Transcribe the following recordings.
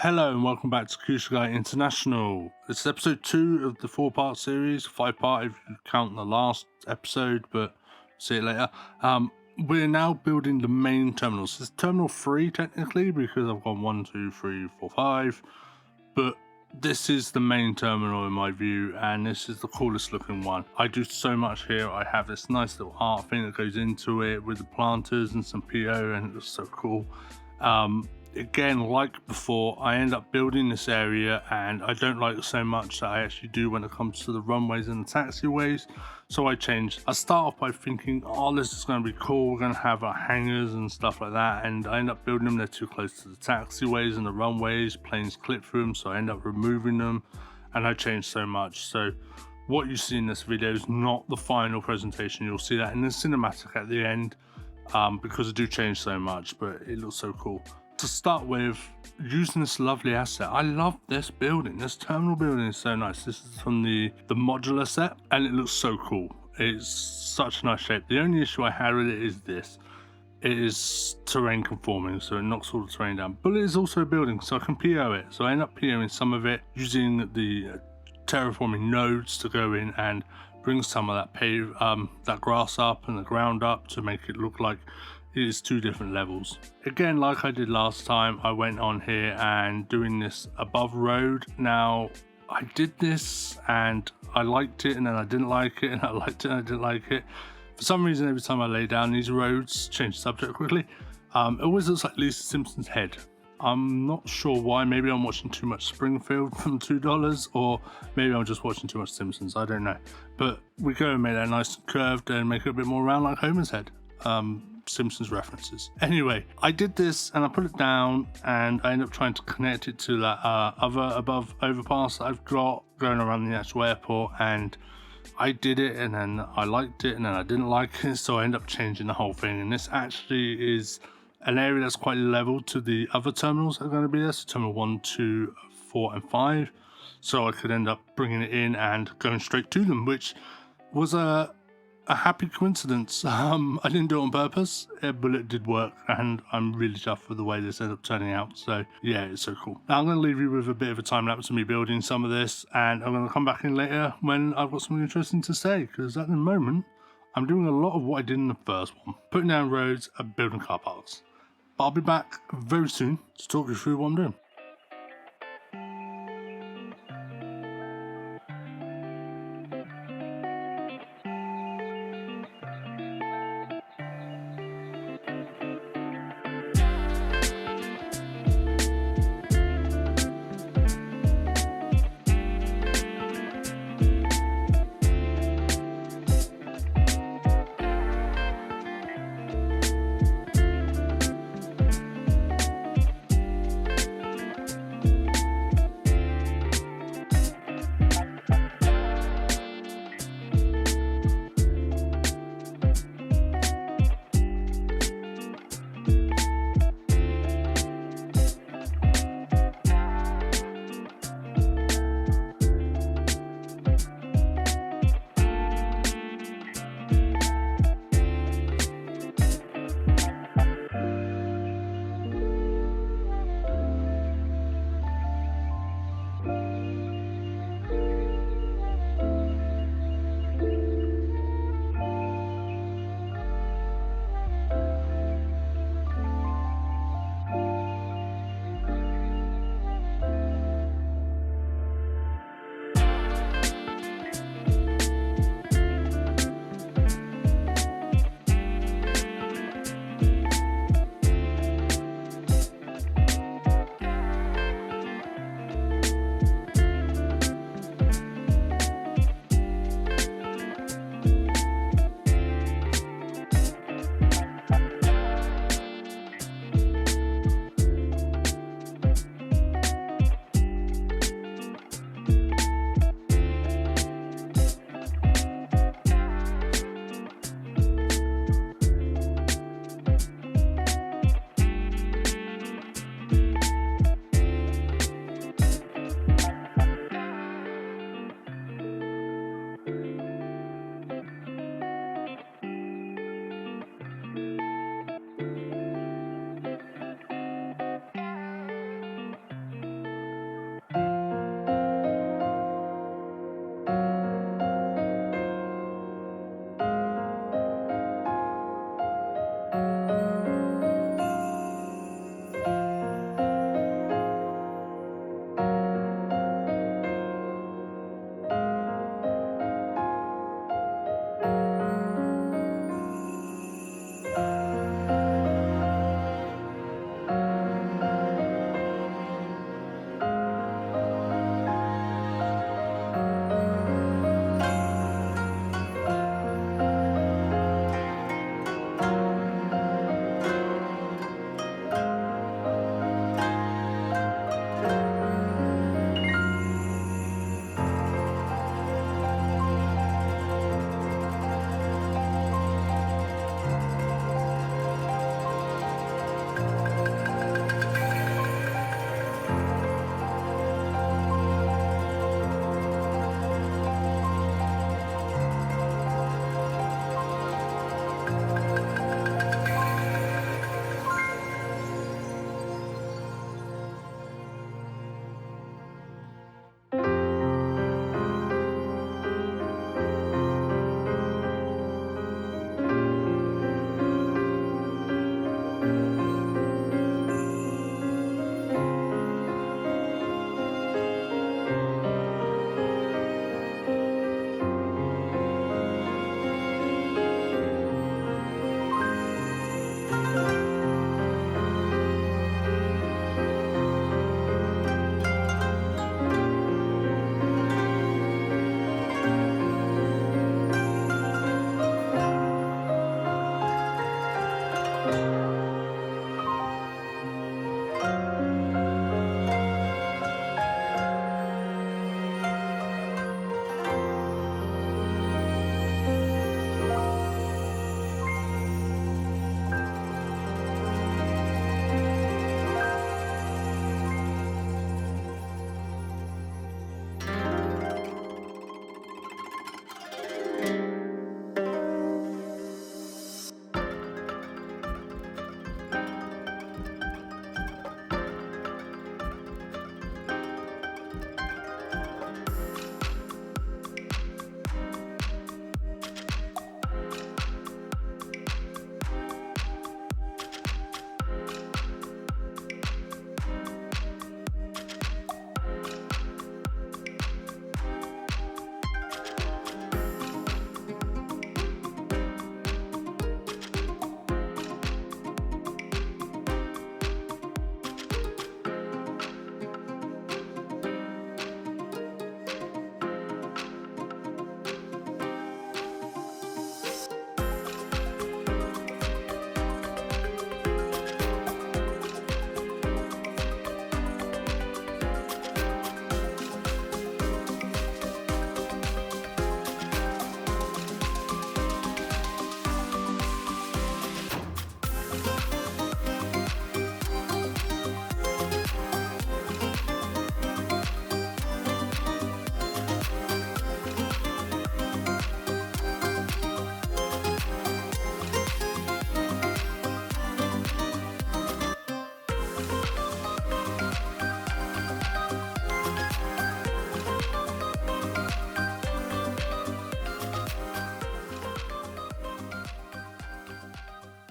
Hello and welcome back to Shigai International. This is episode 2 of the 4-part series, 5-part if you count the last episode, but see it later. We're now building the main terminals. It's terminal 3 technically because I've got 1, 2, 3, 4, 5, but this is the main terminal in my view, and this is the coolest looking one. I do so much here. I have this nice little art thing that goes into it with the planters and some PO, and it looks so cool. Again, like before, I end up building this area and I don't like it so much that I actually do when it comes to the runways and the taxiways, so I changed. I start off by thinking, oh, this is going to be cool, we're going to have our hangars and stuff like that, and I end up building them. They're too close to the taxiways and the runways, planes clip through them, so I end up removing them, and I changed so much. So what you see in this video is not the final presentation. You'll see that in the cinematic at the end, because I do change so much, but it looks so cool. To start with, using this lovely asset, I love this building. This terminal building is so nice. This is from the modular set and it looks so cool. It's such a nice shape. The only issue I had with it is this. It is terrain conforming, so it knocks all the terrain down, but it is also a building, so I can PO it. So I end up POing some of it using the terraforming nodes to go in and bring some of that grass up and the ground up to make it look like it is 2 different levels. Again, like I did last time, I went on here and doing this above road. Now, I did this and I liked it and then I didn't like it and I liked it and I didn't like it. For some reason, every time I lay down these roads, change the subject quickly, it always looks like Lisa Simpson's head. I'm not sure why. Maybe I'm watching too much Springfield from $2, or maybe I'm just watching too much Simpsons, I don't know. But we go and make that nice and curved and make it a bit more round like Homer's head. Simpsons references. Anyway, I did this and I put it down and I ended up trying to connect it to that other above overpass that I've got going around the actual airport, and I did it and then I liked it and then I didn't like it, so I ended up changing the whole thing. And this actually is an area that's quite level to the other terminals that are going to be there, so terminal 1, 2, 4 and 5, so I could end up bringing it in and going straight to them, which was a happy coincidence. I didn't do it on purpose, but it did work, and I'm really chuffed with the way this ended up turning out. So yeah, it's so cool. Now I'm going to leave you with a bit of a time lapse of me building some of this, and I'm going to come back in later when I've got something interesting to say, because at the moment I'm doing a lot of what I did in the first one, putting down roads and building car parks. But I'll be back very soon to talk you through what I'm doing.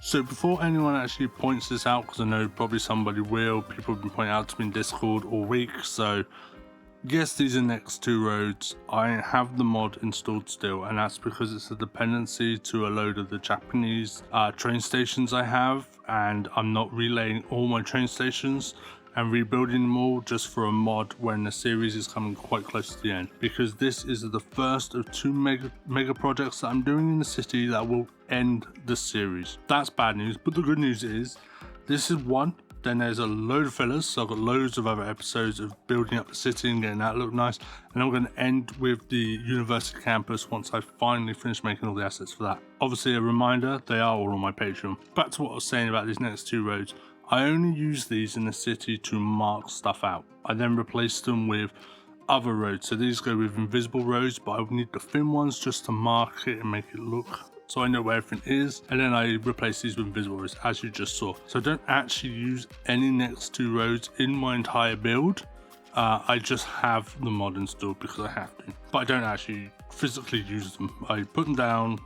So before anyone actually points this out, because I know probably somebody will, people have been pointing out to me in Discord all week, so yes, these are next two roads. I have the mod installed still, and that's because it's a dependency to a load of the Japanese train stations I have, and I'm not relaying all my train stations and rebuilding them all just for a mod when the series is coming quite close to the end, because this is the first of two mega projects that I'm doing in the city that will end the series. That's bad news, but the good news is this is one. Then there's a load of fillers, so I've got loads of other episodes of building up the city and getting that look nice, and I'm going to end with the university campus once I finally finish making all the assets for that. Obviously, a reminder, they are all on my Patreon. Back to what I was saying about these next two roads. I only use these in the city to mark stuff out. I then replace them with other roads, so these go with invisible roads, but I would need the thin ones just to mark it and make it look so I know where everything is, and then I replace these with invisible roads, as you just saw. So I don't actually use any next two roads in my entire build. I just have the mod installed because I have to, but I don't actually physically use them. I put them down,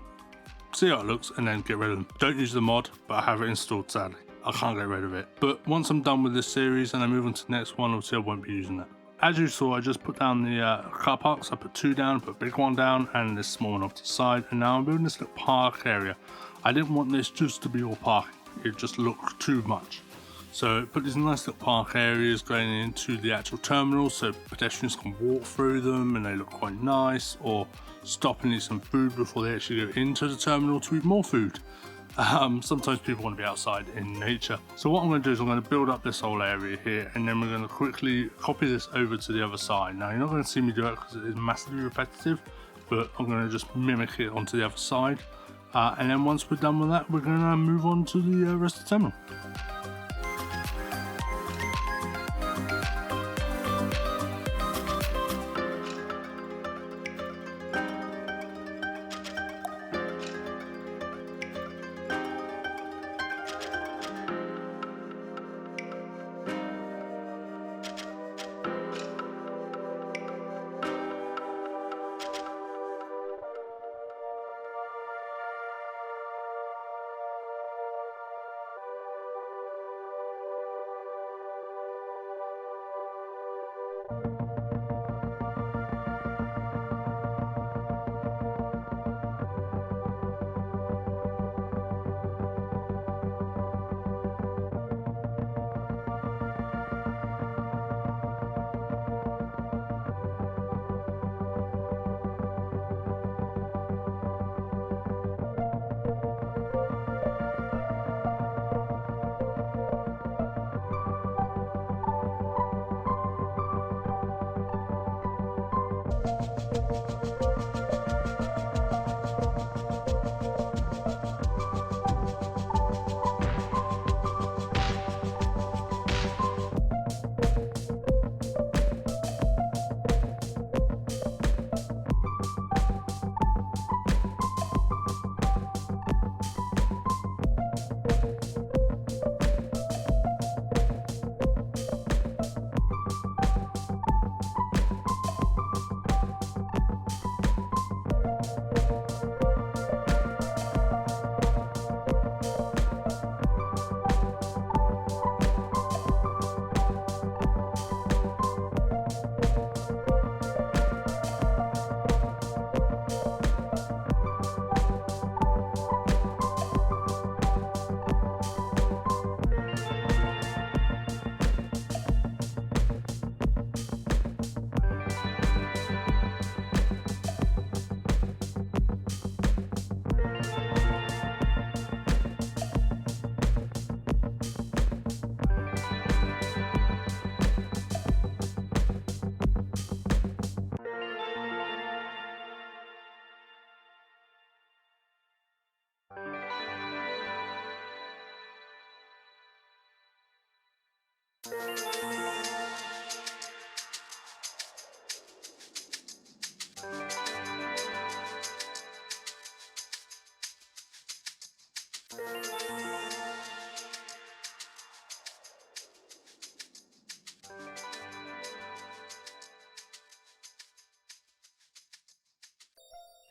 see how it looks, and then get rid of them. Don't use the mod, but I have it installed, sadly. I can't get rid of it. But once I'm done with this series and I move on to the next one, obviously I won't be using that. As you saw, I just put down the car parks. I put two down, put a big one down, and this small one off to the side. And now I'm building this little park area. I didn't want this just to be all parking. It just looked too much. So I put these nice little park areas going into the actual terminal so pedestrians can walk through them and they look quite nice, or stop and eat some food before they actually go into the terminal to eat more food. Sometimes people want to be outside in nature. So what I'm going to do is I'm going to build up this whole area here, and then we're going to quickly copy this over to the other side. Now you're not going to see me do it because it is massively repetitive, but I'm going to just mimic it onto the other side. And then once we're done with that, we're going to move on to the rest of the terminal.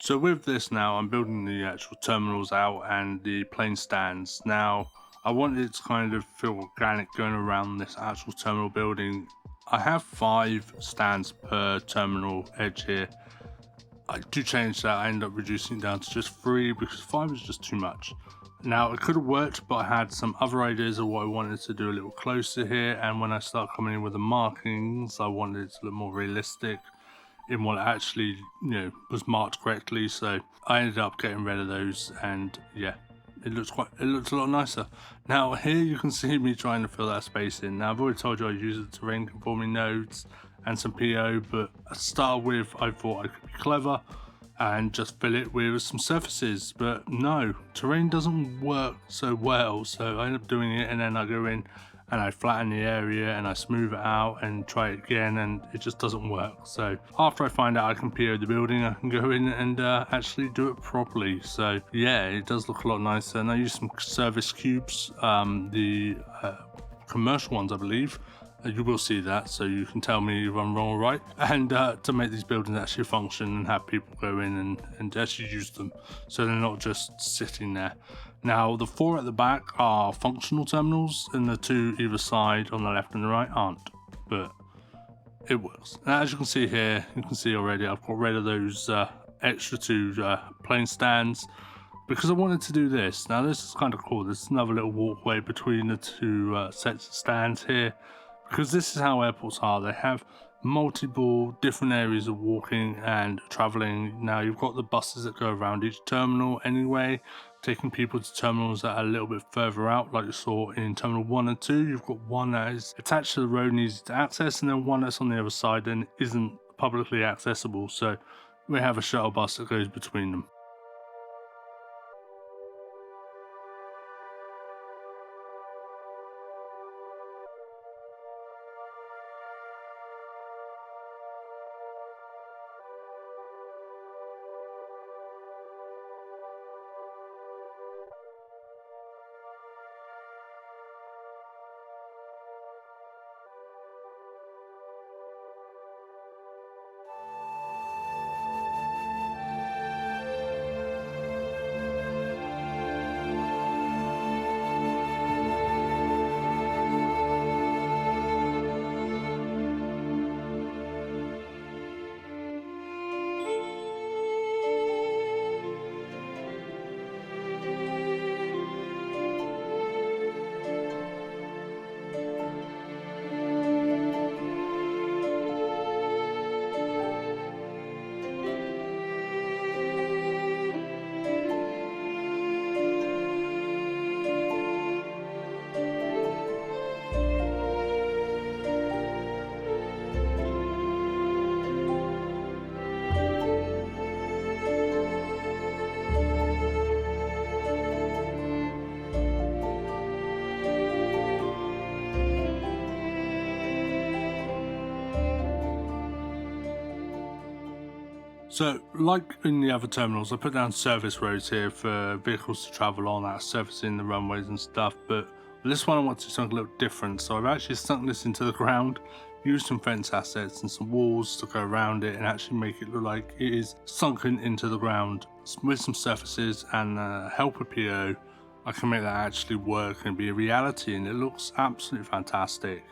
So with this now, I'm building the actual terminals out and the plane stands. Now, I wanted it to kind of feel organic going around this actual terminal building. I have 5 stands per terminal edge here. I do change that. I end up reducing it down to just 3 because 5 is just too much. Now, it could have worked, but I had some other ideas of what I wanted to do a little closer here, and when I start coming in with the markings, I wanted it to look more realistic in what it actually, was marked correctly. So I ended up getting rid of those, and yeah, it looks a lot nicer. Now here you can see me trying to fill that space in. Now I've already told you I use the terrain conforming nodes and some PO, but to start with, I thought I could be clever and just fill it with some surfaces, but no, terrain doesn't work so well, so I end up doing it, and then I go in and I flatten the area and I smooth it out and try it again, and it just doesn't work. So after I find out I can PO the building, I can go in and actually do it properly. So yeah, it does look a lot nicer, and I use some service cubes, the commercial ones I believe. You will see that, so you can tell me if I'm wrong or right, and to make these buildings actually function and have people go in and actually use them, so they're not just sitting there. Now the 4 at the back are functional terminals, and the 2 either side on the left and the right aren't, but it works. And as you can see here, you can see already I've got rid of those extra 2 plane stands because I wanted to do this. Now this is kind of cool. There's another little walkway between the 2 sets of stands here, because this is how airports are. They have multiple different areas of walking and traveling. Now you've got the buses that go around each terminal anyway, taking people to terminals that are a little bit further out, like you saw in terminal 1 and 2. You've got one that is attached to the road and easy to access, and then one that's on the other side and isn't publicly accessible. So we have a shuttle bus that goes between them. So, like in the other terminals, I put down service roads here for vehicles to travel on, that's servicing the runways and stuff, but this one I want to do something a little different. So I've actually sunk this into the ground, used some fence assets and some walls to go around it and actually make it look like it is sunken into the ground with some surfaces, and help a PO. I can make that actually work and be a reality, and it looks absolutely fantastic.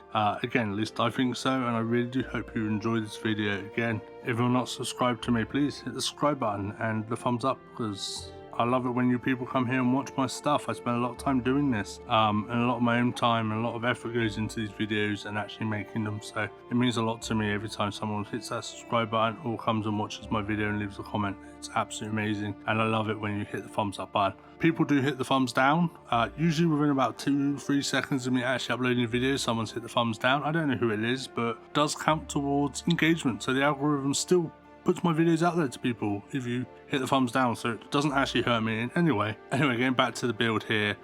Again, at least I think so, and I really do hope you enjoyed this video. Again, if you're not subscribed to me, please hit the subscribe button and the thumbs up, because I love it when you people come here and watch my stuff. I spend a lot of time doing this, and a lot of my own time and a lot of effort goes into these videos and actually making them, so it means a lot to me every time someone hits that subscribe button or comes and watches my video and leaves a comment. It's absolutely amazing, and I love it when you hit the thumbs up button. People do hit the thumbs down, usually within about 2-3 seconds of me actually uploading a video, someone's hit the thumbs down. I don't know who it is, but it does count towards engagement, so the algorithm still puts my videos out there to people if you hit the thumbs down, so it doesn't actually hurt me in any way. Anyway, getting back to the build here,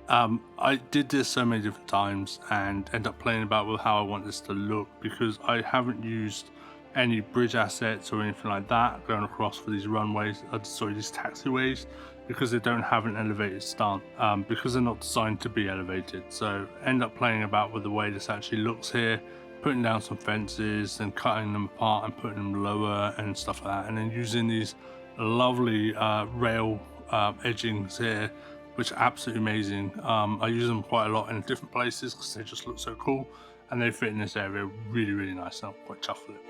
I did this so many different times and end up playing about with how I want this to look, because I haven't used any bridge assets or anything like that going across for these runways, these taxiways, because they don't have an elevated stance, because they're not designed to be elevated. So end up playing about with the way this actually looks here, putting down some fences and cutting them apart and putting them lower and stuff like that, and then using these lovely rail edgings here, which are absolutely amazing. I use them quite a lot in different places because they just look so cool, and they fit in this area really nice. I'm quite chuffed with it.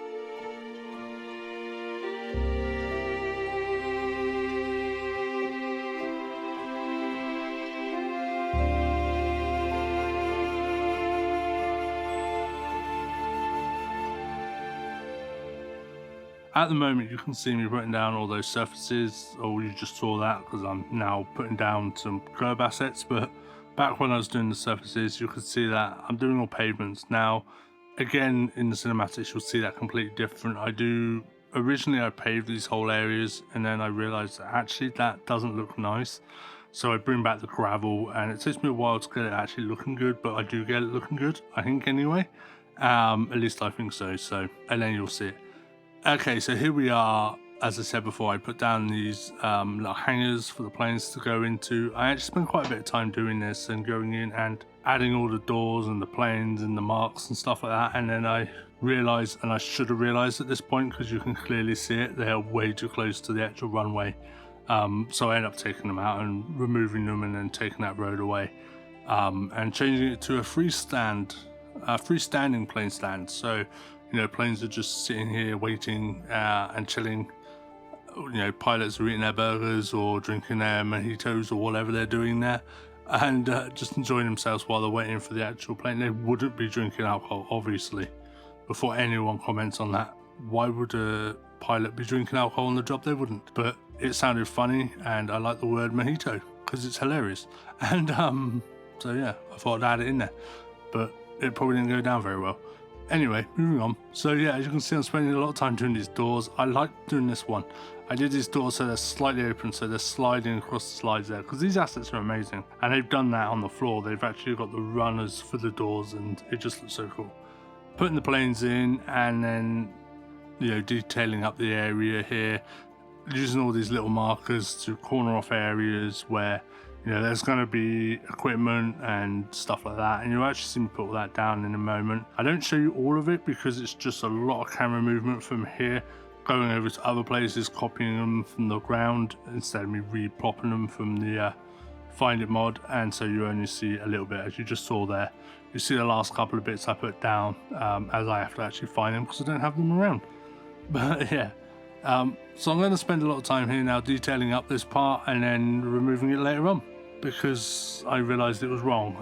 At the moment, you can see me putting down all those surfaces, or you just saw that because I'm now putting down some curb assets. But back when I was doing the surfaces, you could see that I'm doing all pavements. Now, again, in the cinematics, you'll see that completely different. Originally I paved these whole areas, and then I realized that actually that doesn't look nice. So I bring back the gravel, and it takes me a while to get it actually looking good, but I do get it looking good, I think anyway. At least I think so. And then you'll see it. Okay, so here we are. As I said before, I put down these little hangers for the planes to go into. I actually spent quite a bit of time doing this and going in and adding all the doors and the planes and the marks and stuff like that. And then I realized, and I should have realized at this point because you can clearly see it, they are way too close to the actual runway. So I ended up taking them out and removing them and then taking that road away and changing it to a freestanding plane stand. So, you know, planes are just sitting here waiting and chilling. You know, pilots are eating their burgers or drinking their mojitos or whatever they're doing there, and just enjoying themselves while they're waiting for the actual plane. They wouldn't be drinking alcohol, obviously. Before anyone comments on that, why would a pilot be drinking alcohol on the job? They wouldn't. But it sounded funny, and I like the word mojito because it's hilarious. And so yeah, I thought I'd add it in there, but it probably didn't go down very well. Anyway, moving on. So yeah, as you can see, I'm spending a lot of time doing these doors. I like doing this one. I did these doors so they're slightly open, so they're sliding across the slides there, because these assets are amazing. And they've done that on the floor. They've actually got the runners for the doors, and it just looks so cool. Putting the planes in, and then, you know, detailing up the area here, using all these little markers to corner off areas where, you know, there's going to be equipment and stuff like that, and you'll actually see me put all that down in a moment. I don't show you all of it because it's just a lot of camera movement from here going over to other places, copying them from the ground instead of me replopping them from the Find It mod, and so you only see a little bit, as you just saw there. You see the last couple of bits I put down as I have to actually find them because I don't have them around. But yeah. So I'm going to spend a lot of time here now detailing up this part and then removing it later on, because I realized it was wrong,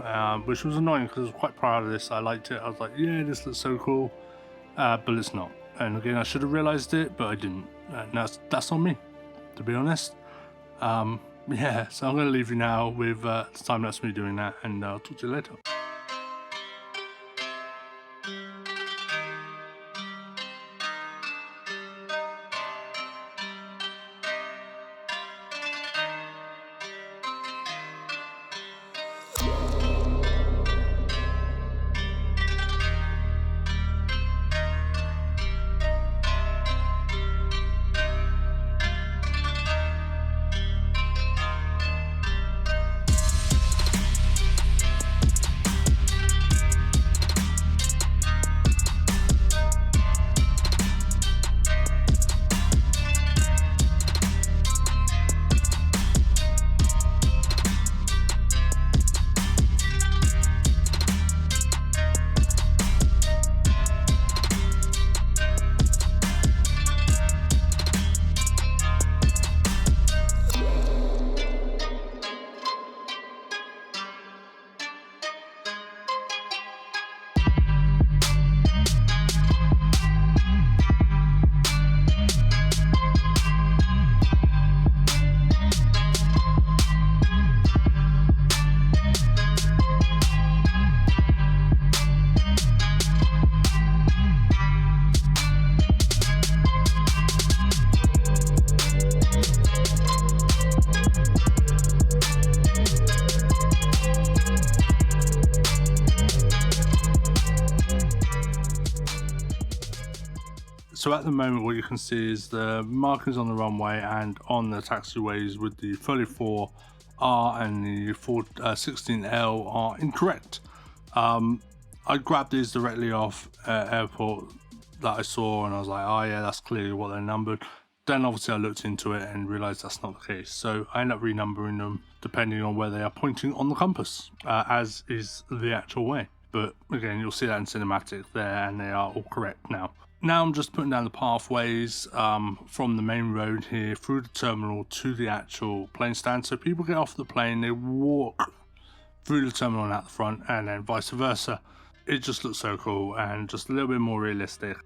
which was annoying because I was quite proud of this. I liked it. I was like, yeah, this looks so cool, but it's not. And again, I should have realized it, but I didn't. And that's on me, to be honest. Yeah, so I'm going to leave you now with the time lapse me doing that, and I'll talk to you later. So at the moment, what you can see is the markings on the runway and on the taxiways with the 34R and the 16L are incorrect. I grabbed these directly off airport that I saw, and I was like, oh yeah, that's clearly what they're numbered. Then obviously I looked into it and realized that's not the case. So I end up renumbering them depending on where they are pointing on the compass, as is the actual way. But again, you'll see that in cinematic there, and they are all correct now. Now I'm just putting down the pathways from the main road here through the terminal to the actual plane stand. So people get off the plane, they walk through the terminal and out the front, and then vice versa. It just looks so cool and just a little bit more realistic.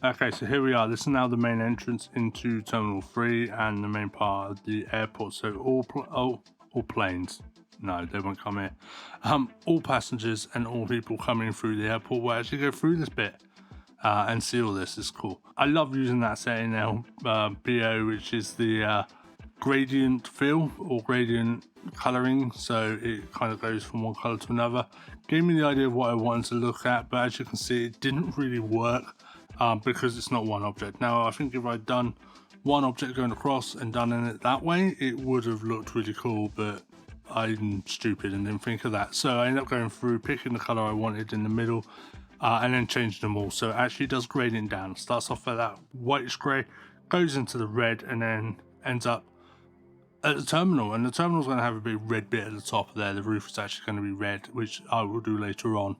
Okay, so here we are. This is now the main entrance into Terminal 3 and the main part of the airport. So all planes. No, they won't come here. All passengers and all people coming through the airport will actually go through this bit and see all this. It's cool. I love using that setting now, BO, which is the gradient fill or gradient coloring. So it kind of goes from one color to another. Gave me the idea of what I wanted to look at, but as you can see, it didn't really work. Because it's not one object. Now, I think if I'd done one object going across and done it that way, it would have looked really cool, but I'm stupid and didn't think of that. So I ended up going through, picking the color I wanted in the middle, and then changing them all. So it actually does gradient down. It starts off at that whitish gray, goes into the red, and then ends up at the terminal. And the terminal's going to have a big red bit at the top there. The roof is actually going to be red, which I will do later on.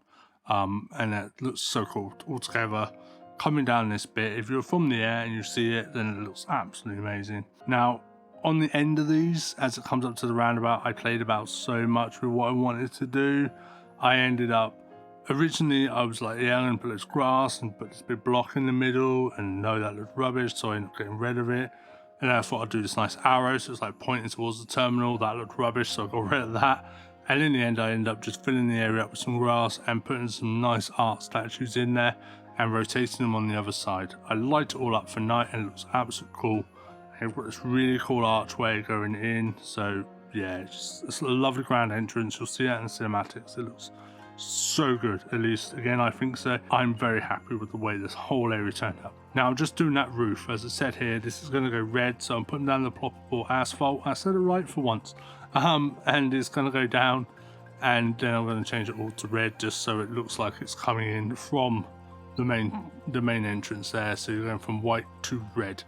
And that looks so cool all together. Coming down this bit, if you're from the air and you see it, then it looks absolutely amazing. Now, on the end of these, as it comes up to the roundabout, I played about so much with what I wanted to do. I ended up, originally I was like, yeah, I'm going to put this grass and put this big block in the middle, and no, that looked rubbish, so I ended up getting rid of it. And then I thought I'd do this nice arrow, so it's like pointing towards the terminal. That looked rubbish, so I got rid of that. And in the end, I ended up just filling the area up with some grass and putting some nice art statues in there and rotating them on the other side. I light it all up for night and it looks absolutely cool. I've got this really cool archway going in, so yeah, it's a lovely grand entrance. You'll see that in the cinematics. It looks so good, at least again I think so. I'm very happy with the way this whole area turned out. Now I'm just doing that roof. As I said here, this is going to go red, so I'm putting down the ploppable asphalt. I said it right for once. And it's going to go down, and then I'm going to change it all to red just so it looks like it's coming in from the main entrance there. So you're going from white to red.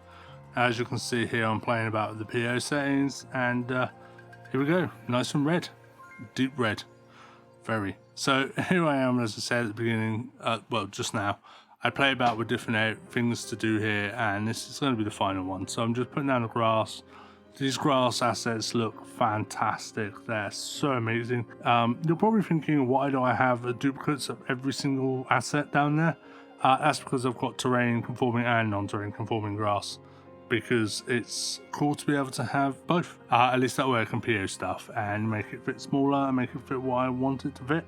As you can see here, I'm playing about with the PO settings, and here we go, nice and red, deep red, very. So here I am, as I said at the beginning, well, just now, I play about with different things to do here, and this is going to be the final one. So I'm just putting down the grass, These grass assets look fantastic. They're so amazing. You're probably thinking, why do I have duplicates of every single asset down there? That's because I've got terrain conforming and non-terrain conforming grass, because it's cool to be able to have both. At least that way I can PO stuff and make it fit smaller and make it fit what I want it to fit.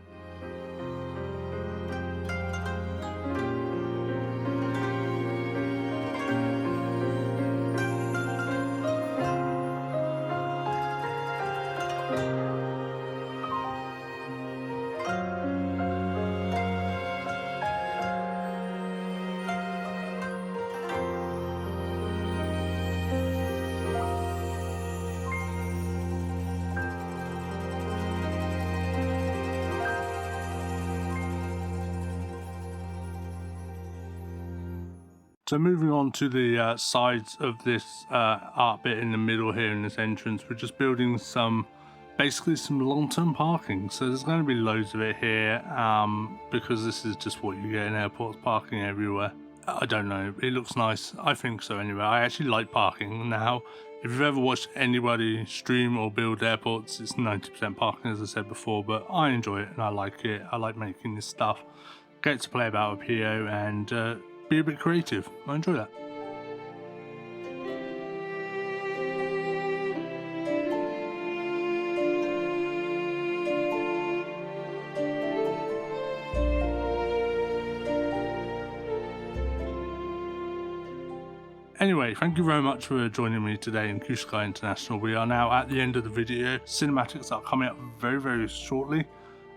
So moving on to the sides of this art bit in the middle here in this entrance, we're just building basically some long-term parking. So there's going to be loads of it here because this is just what you get in airports, parking everywhere. I don't know, it looks nice. I think so anyway. I actually like parking now. If you've ever watched anybody stream or build airports, it's 90% parking, as I said before, but I enjoy it and I like it. I like making this stuff. Get to play about with PO and be a bit creative. I enjoy that. Anyway, thank you very much for joining me today in Shigai International. We are now at the end of the video. Cinematics are coming up very, very shortly.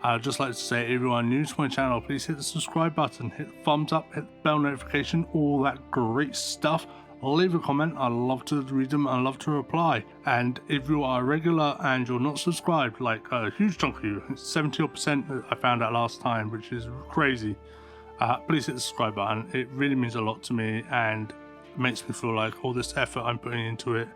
I'd just like to say, everyone new to my channel, please hit the subscribe button, hit the thumbs up, hit the bell notification, all that great stuff. Leave a comment, I love to read them, I love to reply. And if you are a regular and you're not subscribed, like a huge chunk of you, 70% I found out last time, which is crazy, please hit the subscribe button. It really means a lot to me and makes me feel like all this effort I'm putting into it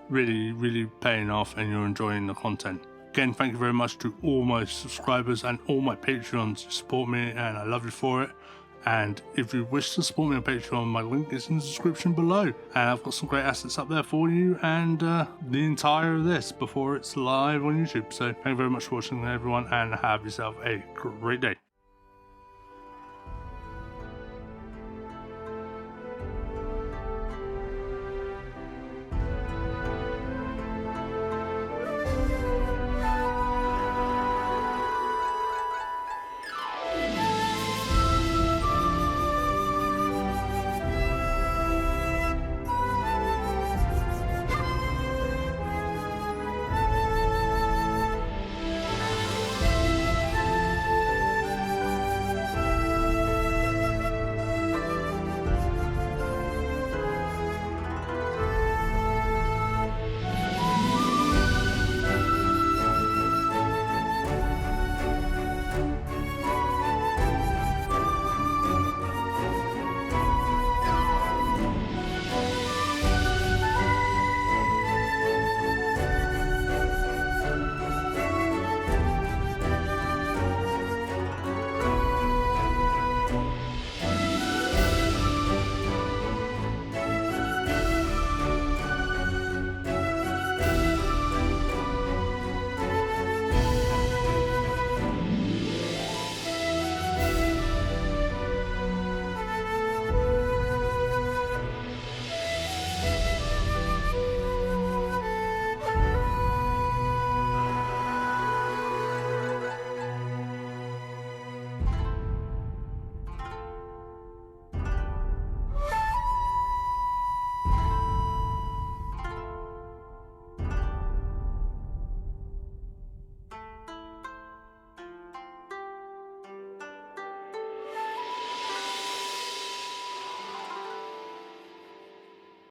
really paying off and you're enjoying the content. Again, thank you very much to all my subscribers and all my Patreons who support me, and I love you for it. And if you wish to support me on Patreon, my link is in the description below. And I've got some great assets up there for you and the entire of this before it's live on YouTube. So thank you very much for watching everyone and have yourself a great day.